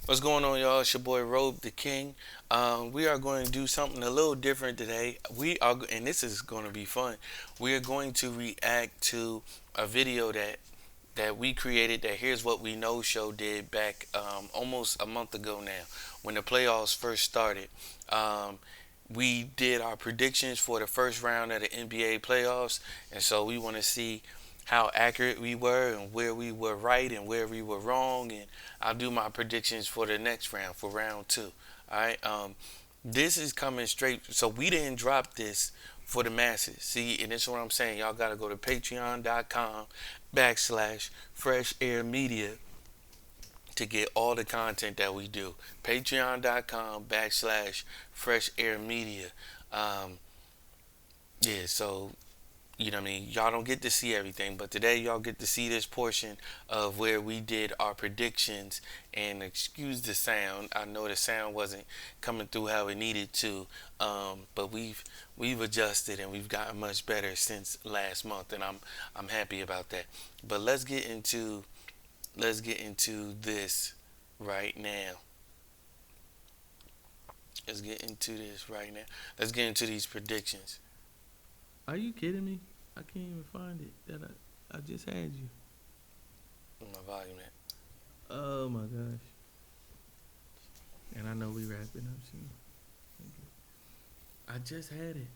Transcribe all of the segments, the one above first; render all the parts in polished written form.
What's going on, y'all? It's your boy Robe, the King. We are going to do something a little different today. And this is going to be fun. We are going to react to a video that we created. That Here's What We Know show did back almost a month ago now, when the playoffs first started. Um, we did our predictions for the first round of the NBA playoffs, and so we want to see how accurate we were and where we were right and where we were wrong. And I'll do my predictions for the next round, for round two. All right. This is coming straight. So we didn't drop this for the masses. See, and this is what I'm saying. Y'all got to go to patreon.com/ fresh air media to get all the content that we do. Patreon.com/ fresh air media. Um, yeah, so you know what I mean? Y'all don't get to see everything, but today y'all get to see this portion of where we did our predictions. And excuse the sound. I know the sound wasn't coming through how it needed to, but we've adjusted and we've gotten much better since last month, and I'm happy about that. But let's get into this right now. Let's get into this right now. Let's get into these predictions. Are you kidding me? I can't even find it. That I just had you. My volume at. Oh my gosh. And I know we wrapping up soon. Thank you. I just had it.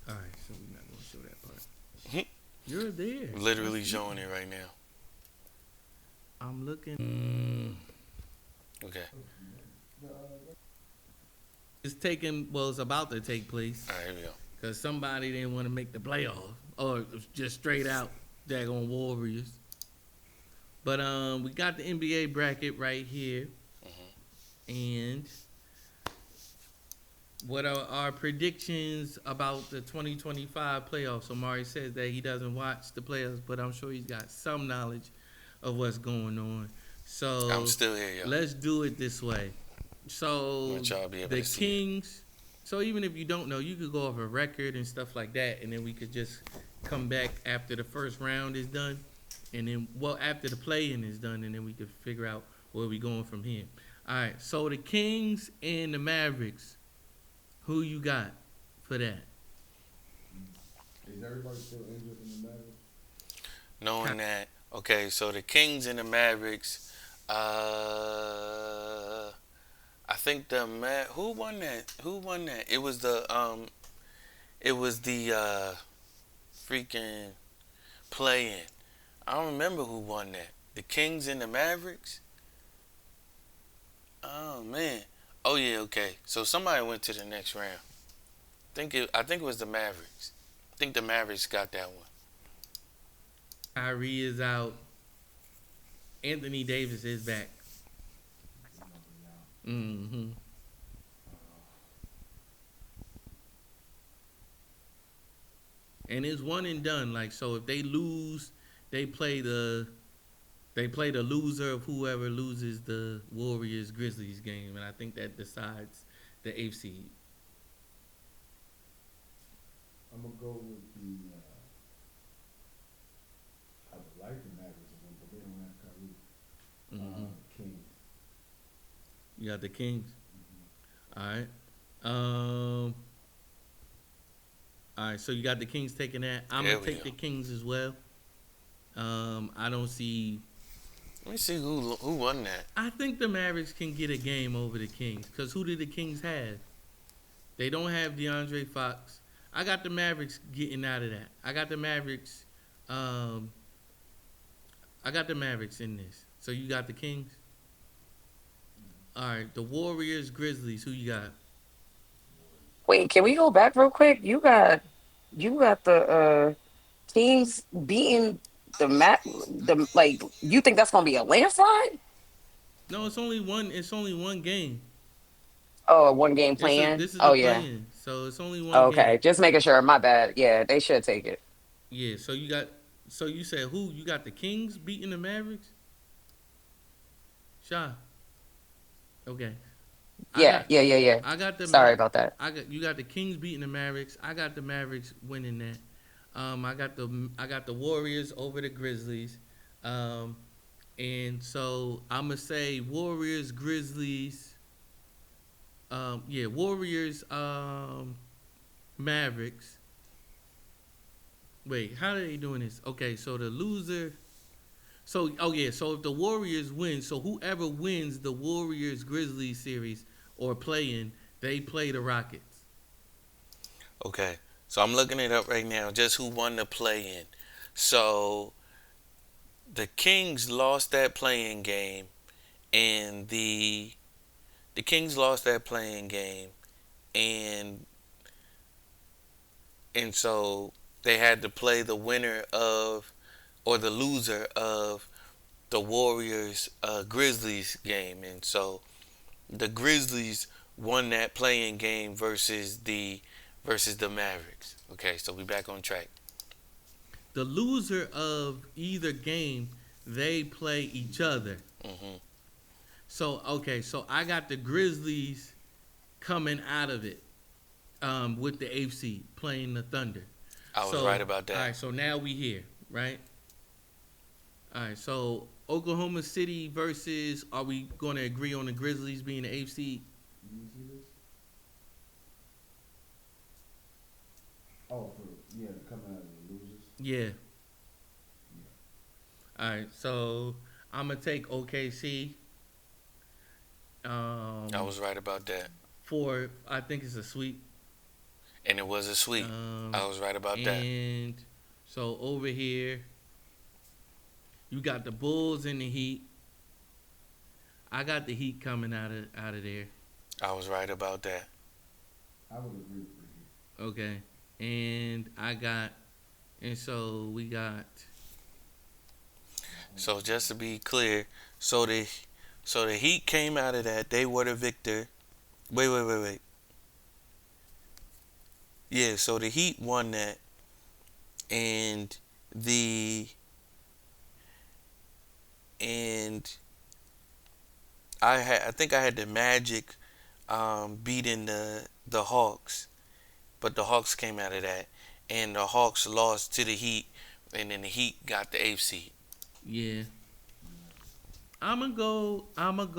All right, so we're not gonna show that part. You're there. Literally showing it right now. I'm looking. Okay. It's taking. Well, it's about to take place All right, here we go. because somebody didn't want to make the playoff, or just straight out daggone Warriors. But we got the NBA bracket right here, and what are our predictions about the 2025 playoffs? Omari says that he doesn't watch the playoffs, but I'm sure he's got some knowledge of what's going on. I'm So still here, yo. let's do it this way. I So want y'all to be able the to see it. Kings. So even if you don't know, you could go off a record and stuff like that, and then we could just come back after the first round is done, and then after the play-in is done, and then we could figure out where we going from here. All right. So the Kings and the Mavericks. Who you got for that? Is everybody still injured in the Mavericks? Knowing that, okay, so the Kings and the Mavericks, uh, I think who won that? Who won that? It was the freaking play-in. I don't remember who won that. The Kings and the Mavericks? Oh man. Oh yeah, okay. So somebody went to the next round. I think it was the Mavericks. I think the Mavericks got that one. Kyrie is out. Anthony Davis is back. Mm-hmm. And it's one and done. Like so, if they lose, they play the loser of whoever loses the Warriors Grizzlies game, and I think that decides the eighth seed. I'm gonna go with the. I would like the Mavericks to win, but they don't have Kyrie. Mm-hmm. Kings. You got the Kings. Mm-hmm. All right. Um. All right. So you got the Kings taking that. I'm There gonna we take go. the Kings as well. I don't see. Let me see who won that. I think the Mavericks can get a game over the Kings because who did the Kings have? They don't have DeAndre Fox. I got the Mavericks getting out of that. I got the Mavericks. Um, I got the Mavericks in this. So you got the Kings. All right, the Warriors, Grizzlies. Who you got? Wait, can we go back real quick? You got the teams beating the like you think that's gonna be a landslide? No, it's only one. It's only one game. Oh, a one game plan. This is a Oh yeah. play-in, so it's only one Okay, game. just making sure. My bad. Yeah, they should take it. Yeah. So you got. So you said who? You got the Kings beating the Mavericks. Sha. Okay. I Yeah, got. yeah, yeah, yeah. I got the. Sorry about that. I got. You got the Kings beating the Mavericks. I got the Mavericks winning that. I got the Warriors over the Grizzlies. Um, And so I'm gonna say Warriors, Grizzlies. Yeah, Warriors, Mavericks. Wait, how are they doing this? Okay, so the loser. So oh yeah, so if the Warriors win, so whoever wins the Warriors Grizzlies series or playing, they play the Rockets. Okay. So I'm looking it up right now, just who won the play in. So the Kings lost that playing game, and the Kings lost that playing game, and so they had to play the winner of or the loser of the Warriors Grizzlies game, and so the Grizzlies won that playing game versus the Mavericks. Okay, so we back on track. The loser of either game, they play each other. Hmm. So okay, so I got the Grizzlies coming out of it with the eighth seed playing the Thunder. I was So right about all that. right, so now we here, right? All right, so Oklahoma City versus. Are we going to agree on the Grizzlies being the eighth seed? You see this? Oh, yeah, coming out of the losers. Yeah. Yeah. All right, so I'm gonna take OKC. I was right about that, For I think it's a sweep. and it was a sweep. Um, I was right about that. and so over here, you got the Bulls and the Heat. I got the Heat coming out of there. I was right about that. I would agree with you. Okay, and so we got. So just to be clear, so the Heat came out of that. They were the victor. Wait. Yeah, so the Heat won that, and the and I think I had the Magic beating the Hawks, but the Hawks came out of that, and the Hawks lost to the Heat, and then the Heat got the eighth seed. Yeah, I'm gonna go. I'm gonna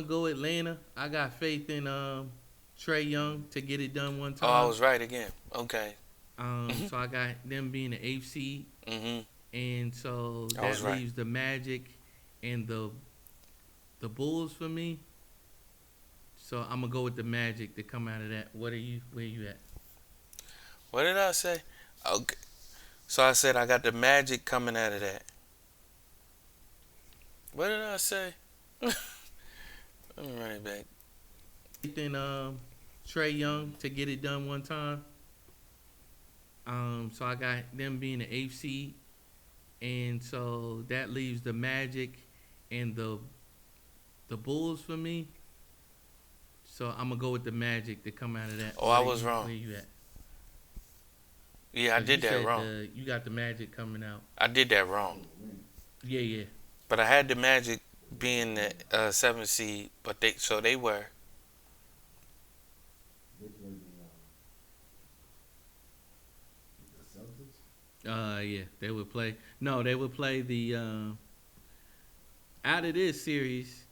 go Atlanta. I got faith in Trey Young to get it done one Oh, I time. was right again. Okay. So I got them being the eighth seed, Mhm. and so I was that right. leaves the Magic and the Bulls for me. So I'm gonna go with the Magic to come out of that. What are you? Where you at? What did I say? Okay. So I said I got the Magic coming out of that. What did I say? Let me run it back. Faith in Trey Young to get it done one time. So I got them being the eighth seed, and so that leaves the Magic and the Bulls for me. So I'm gonna go with the Magic to come out of that. Oh, I was wrong. Where you at? Yeah, I 'Cause did you that said wrong. you got the Magic coming out. I did that wrong. Yeah, yeah. But I had the Magic being the seventh seed, but they were. They played the Celtics. Yeah, they would play. No, they would play the. Out of this series,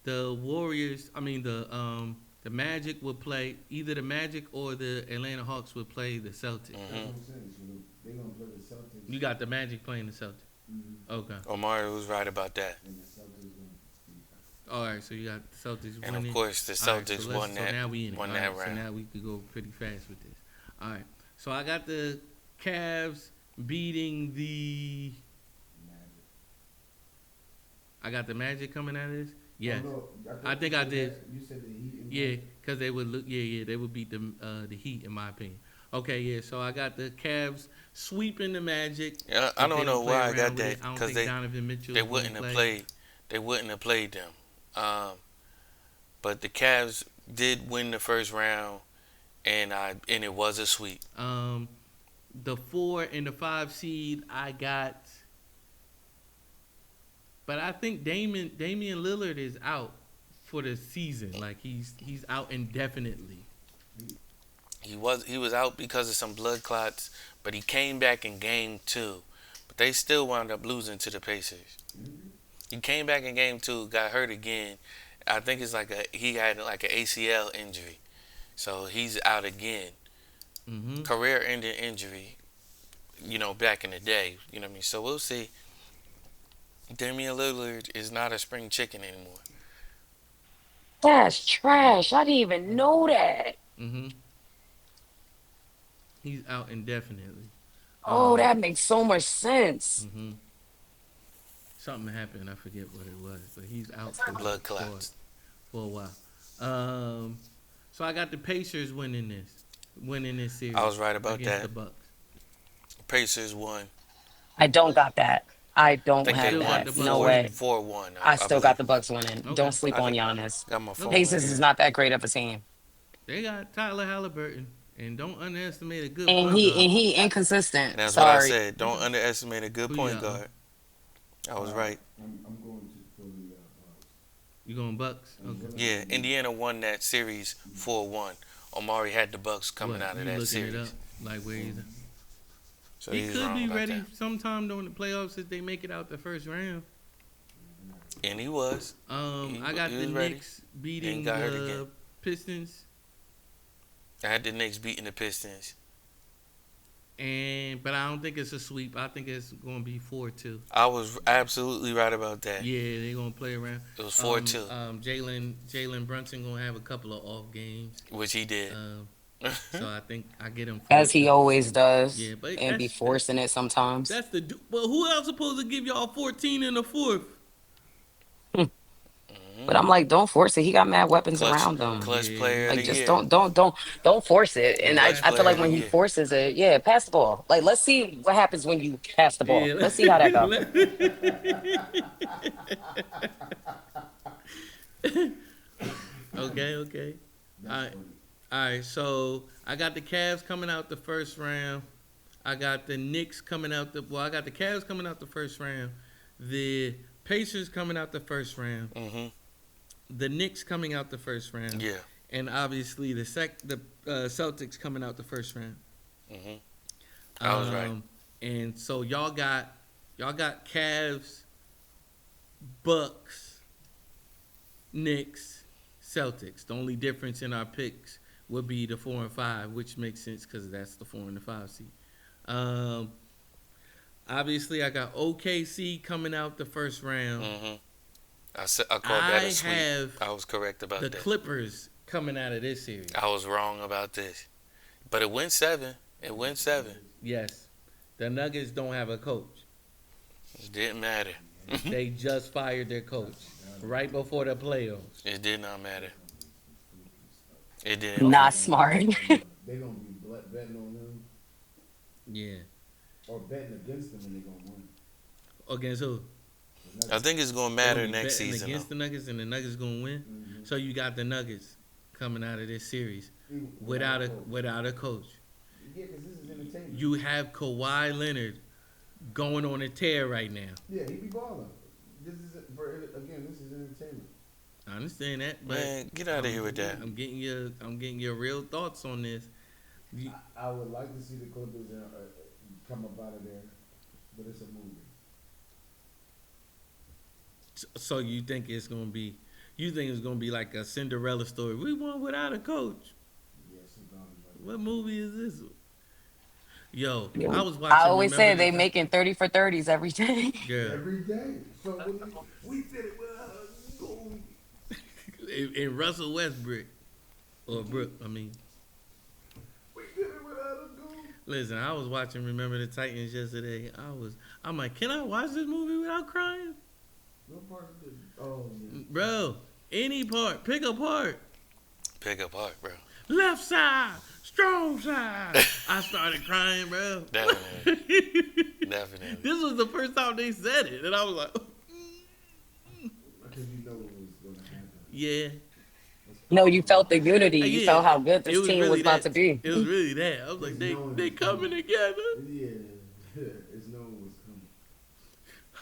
the Warriors. I mean the Magic would play either the Magic or the Atlanta Hawks would play the Celtics. That's what I'm saying. So they're gonna play the Celtics. You got the Magic playing the Celtics. Mm-hmm. Okay. Omari was right about that. And the Celtics gonna beat. All right. So you got the Celtics And winning. of course, the All right, Celtics so won so that. now we in it. Won All that right, so round. now we could go pretty fast with this. All right. So I got the Cavs beating the. Magic. I got the Magic coming out of this. Yes. Oh, no, I think I did. You said the Heat. And Yeah, Magic? because they would look. Yeah, they would beat the Heat in my opinion. Okay, yeah. So I got the Cavs sweeping the Magic. Yeah, I If they don't know play why I around got with that it. I don't because think Donovan Mitchell they is gonna wouldn't have play. played. They wouldn't have played them. But the Cavs did win the first round, and it was a sweep. The 4 and the 5 seed I got, but I think Damian Lillard is out for the season. Like he's out indefinitely. He was out because of some blood clots, but he came back in game 2. but they still wound up losing to the Pacers. Mhm. He came back in game two, got hurt again. I think it's like he had like an ACL injury, so he's out again. Mm-hmm. Career-ending injury. Back in the day. You know what I mean. So we'll see. Damian Lillard is not a spring chicken anymore. That's trash. I didn't even know that. Mm-hmm. He's out indefinitely. Oh, Um. that makes so much sense. Mm-hmm. Something happened. I forget what it was, but he's out for Blood for clots. for a while. Um. So I got the Pacers winning this I series was right about against the that. Bucks. Pacers won. I don't got that. I I don't think You they have still got won the that. No Bucks four winning. way. four one. I I still got believe. the Bucks winning. Okay. Don't sleep I on got, Giannis. got my phone Okay. right Pacers is here. not that great of a team, They got Tyler Halliburton, and don't underestimate a good and point he guard. and he And inconsistent. that's what I Sorry. said. Don't Okay. underestimate a good Who you point got? guard. I was right. I'm going to for the Bucks. You going Bucks? I'm Okay. gonna Yeah, Indiana won that series 4-1. Omari had the Bucks coming What? out of You that looking it up? series. Like where he's? So He he's could wrong be about ready that. sometime during the playoffs if they make it out the first round. And he was. I got He the was ready. Knicks And beating got hurt the again. Pistons, I had the Knicks beating the Pistons. but I don't think it's a sweep. I think it's going to be 4-2. I was absolutely right about that. Yeah, they're going to play around. It was 4-2, Jalen Brunson going to have a couple of off games. which he did. So I think I get him As he 4-2. always does, Yeah, but and be forcing it sometimes. that's the well. Who else supposed to give y'all 14 in the fourth? But I'm like, don't force it. He got mad weapons clutch, around him. clutch Yeah, player of Like, the just year. don't force it. And I, Clutch I feel player like of the when he year. forces it, yeah, pass the ball. Like, let's see what happens when you pass the ball. yeah. Let's see how that go. Okay. All That's right. funny. All right, so I got the Cavs coming out the first round. I got the Knicks coming out I got the Cavs coming out the first round. The Pacers coming out the first round. The Knicks coming out the first round. Yeah. And obviously the Celtics coming out the first round. I was right. And so y'all got Cavs, Bucks, Knicks, Celtics. The only difference in our picks would be the 4 and 5, which makes sense because that's the 4 and the 5 seed. Obviously, I got OKC coming out the first round. I called that I a sweep. have I was correct about the that. Clippers coming out of this series. I was wrong about this. But it went 7. It went 7. Yes, the Nuggets don't have a coach. It didn't matter. They just fired their coach right before the playoffs. It did not matter. It didn't. Not smart. They gonna be betting on them Yeah, or betting against them, and they gonna win. against who? The I think it's going to matter They'll be next betting season. against Though. the Nuggets, and the Nuggets gonna win. Mhm. So you got the Nuggets coming out of this series Even without a coach. without a coach. Yeah, because this is entertainment. You have Kawhi Leonard going on a tear right now. Yeah, he be balling. This is this is entertainment. I understand that, but Man, get out of here with that. I'm getting your real thoughts on this. I would like to see the Clippers come up out of there, but it's a movie. So you think it's gonna be? You think it's gonna be like a Cinderella story? We won without a coach. Yeah, sometimes like What movie is this? Yo, Yeah. I was watching. I always say Remember they the making 30 for 30s every day. girl every day. So when we did it without a goal. in Russell Westbrook or Brook. I mean, We did it without a goal. listen, I was watching Remember the Titans yesterday. I'm like, can I watch this movie without crying, What part of the? Oh yeah. bro? Any part, pick a part. Pick apart, bro. Left side, strong side. I started crying, bro. Definitely. Definitely. This was the first time they said it, and I was like, Because you know what was going to happen. yeah. No, you felt the unity. You Yeah. felt how good It this team really was about that. to be. It was really that. I was like, they coming together. Yeah, it's knowing what's coming.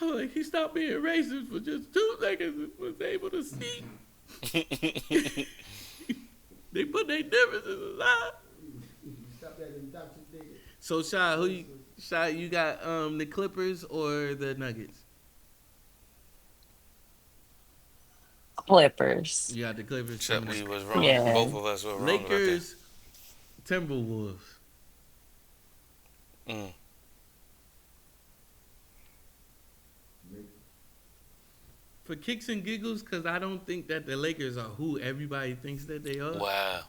I was like, he stopped being racist for just 2 seconds and was able to sneak. They put their differences aside. Stop that indoctrination. So, Shy, Shot, you got the Clippers or the Nuggets? Clippers. You got the Clippers Except coming we out. was wrong. Yeah. Both of us were wrong about that. Lakers, Timberwolves. Mm. For kicks and giggles, because I don't think that the Lakers are who everybody thinks that they are. Wow.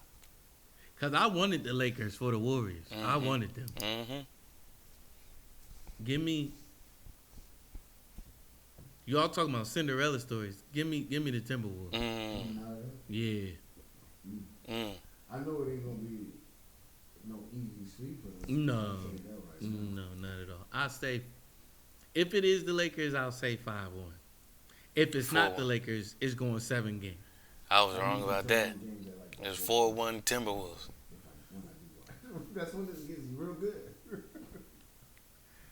Because I wanted the Lakers for the Warriors. I Mm-hmm. wanted them. Mm-hmm. Give me. You all talking about Cinderella stories. Give me the Timberwolves. Mm. Yeah. Mm. I know it ain't gonna be no easy sweep for them. No. I'll tell you that right now. No, not at all. I say, if it is the Lakers, I'll say 5-1. If it's not the 4-1. Lakers, it's going 7 games. I was I wrong usually about tell that. them games that like It's four. 4-1 Timberwolves. If I when I do one. That's when it gets real good.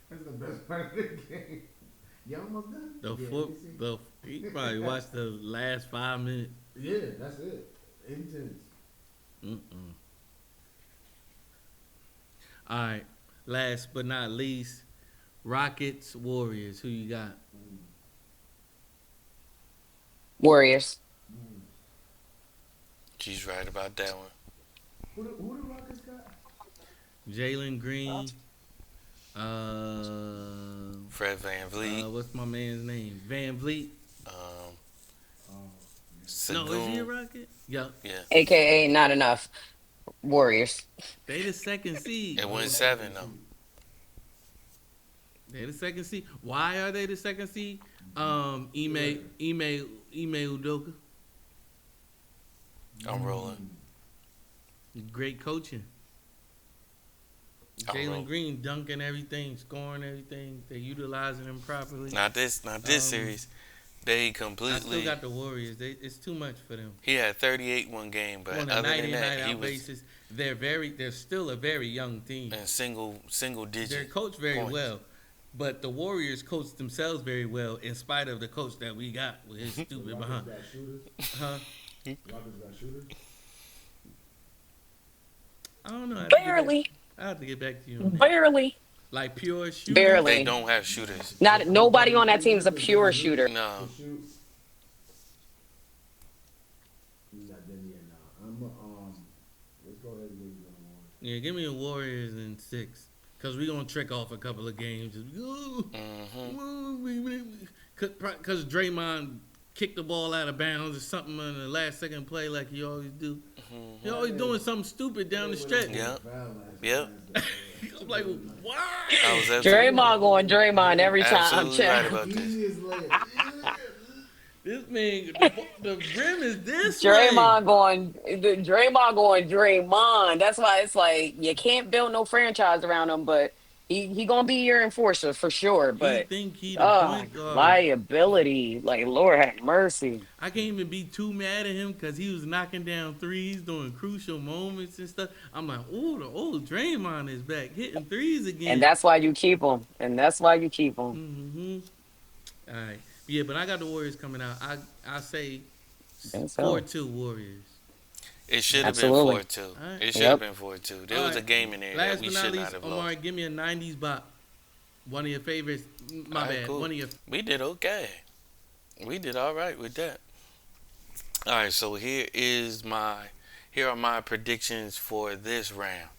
That's the best part of the game. Y'all almost done? The Yeah, foot, you see? the you probably watched the last 5 minutes. Yeah, that's it. Intense. Mm-mm. All right. Last but not least, Rockets, Warriors. Who you got? Mm. Warriors. Mm. She's right about that one. Who the Rockets got? Jalen Green. Fred Van Vliet. What's my man's name? Van Vliet. Um, Oh, No, is he a Sagoon. Rocket? Yeah. Yeah. AKA not enough. Warriors. They the second seed. It yeah. went 7 though. They the second seed. Why are they the second seed? Ime Udoka. I'm rolling. Great coaching. I'm rolling. Jalen Green dunking everything, scoring everything. They utilizing him properly. Not this series. They I still completely. got the Warriors. It's too much for them. He had 38 one game, but On a other night than in, that, night he out was basis, they're still a very young team. in single They're digit. coached very points. well. But the Warriors coach themselves very well in spite of the coach that we got with his The stupid Rockets behind. got shooters. Huh? Rockets got shooters. I don't know. Barely. I have to get back to you on that. Barely. Like pure shooters. They Barely. don't have shooters. Not nobody on that team is a pure shooter. No. To shoot. He's not there yet now. Let's go ahead and give you one. Yeah, give me a Warriors in 6. Because we're going to trick off a couple of games. Mm-hmm. Because Draymond kicked the ball out of bounds or something on the last second play like he always do. He always doing something stupid down the stretch. Yeah. Yep. I'm like, why? I was absolutely, Draymond going Draymond every time. absolutely right Child. about this. Easiest layup. This man, the rim is this Draymond going, Draymond. That's why it's like you can't build no franchise around him, but he gonna be your enforcer for sure. way. He But think he the point guard. liability, like Lord have mercy. I can't even be too mad at him because he was knocking down threes during crucial moments and stuff. I'm like, oh, the old Draymond is back hitting threes again. And that's why you keep him. And that's why you keep him. Mm-hmm. All right. Yeah, but I got the Warriors coming out. I say Think so. 4-2 Warriors. It should have been Absolutely. 4-2. Alright. It should have Yep. been 4-2. There All was a right. game in there Last that we but not should not least, have Omar, lost. give me a 90s bop. One of your favorites. My Alright, bad. cool. One of your. We did okay. We did all right with that. All right, so here are my predictions for this round.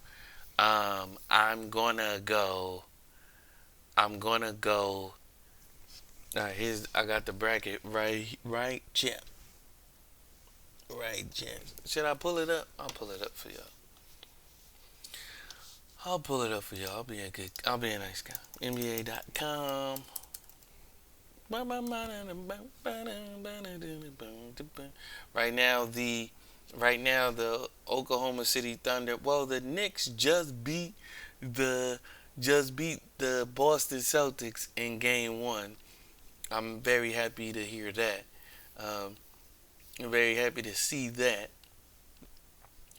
I'm gonna go. I got the bracket right, Jim. Right, Jim. Should I pull it up? I'll pull it up for y'all. I'll pull it up for y'all. I'll be a nice guy. NBA.com. Right now the Oklahoma City Thunder. Well, the Knicks just beat the Boston Celtics in Game 1. I'm very happy to hear that. I'm very happy to see that.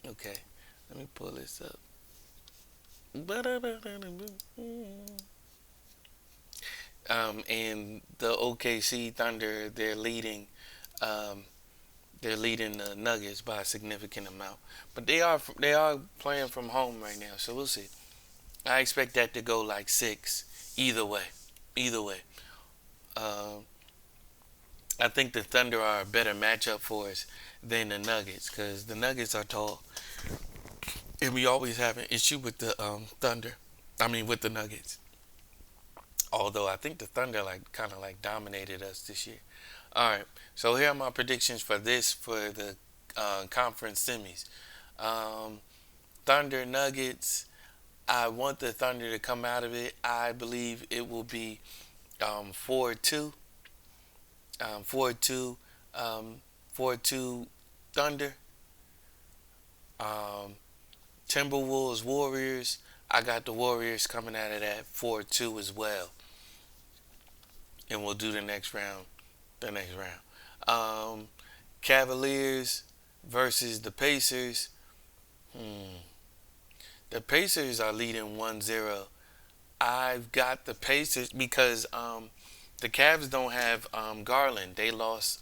Okay, let me pull this up. And the OKC Thunder, they're leading the Nuggets by a significant amount. But they are playing from home right now, so we'll see. I expect that to go like 6. Either way, either way. Um, I think the Thunder are a better matchup for us than the Nuggets because the Nuggets are tall, and we always have an issue with the Thunder. I mean, with the Nuggets. Although I think the Thunder like kind of like dominated us this year. All right, so here are my predictions for this for the conference semis. Um, Thunder Nuggets. I want the Thunder to come out of it. I believe it will be 4-2, 4-2, um, 4-2 Thunder. Um, Timberwolves Warriors. I got the Warriors coming out of that 4-2 as well, and we'll do the next round. The next round. Cavaliers versus the Pacers. Hmm. The Pacers are leading 1-0. I've got the Pacers because the Cavs don't have Garland. They lost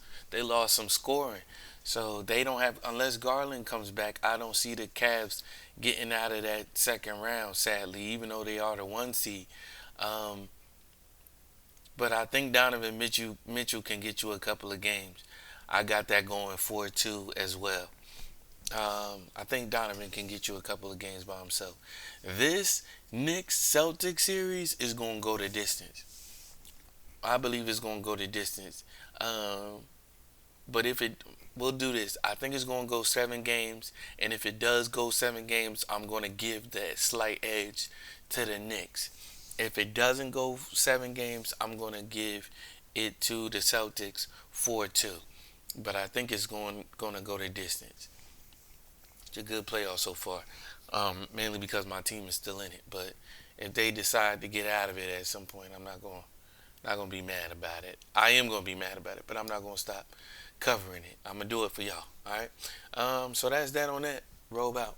some scoring. So they don't have unless Garland comes back, I don't see the Cavs getting out of that second round, sadly, even though they are the 1 seed. Um, but I think Donovan Mitchell can get you a couple of games. I got that going 4-2 as well. I think Donovan can get you a couple of games by himself. This Knicks Celtics series is going to go the distance. I believe it's going to go the distance. Um, but if it, we'll do this. I think it's going to go 7 games. And if it does go 7 games, I'm going to give that slight edge to the Knicks. If it doesn't go 7 games, I'm going to give it to the Celtics 4-2. But I think it's going to go the distance. It's a good playoff so far, mainly because my team is still in it. But if they decide to get out of it at some point, I'm not gonna be mad about it. I am gonna be mad about it, but I'm not gonna stop covering it. I'm gonna do it for y'all. All right. So that's that on that. Robe out.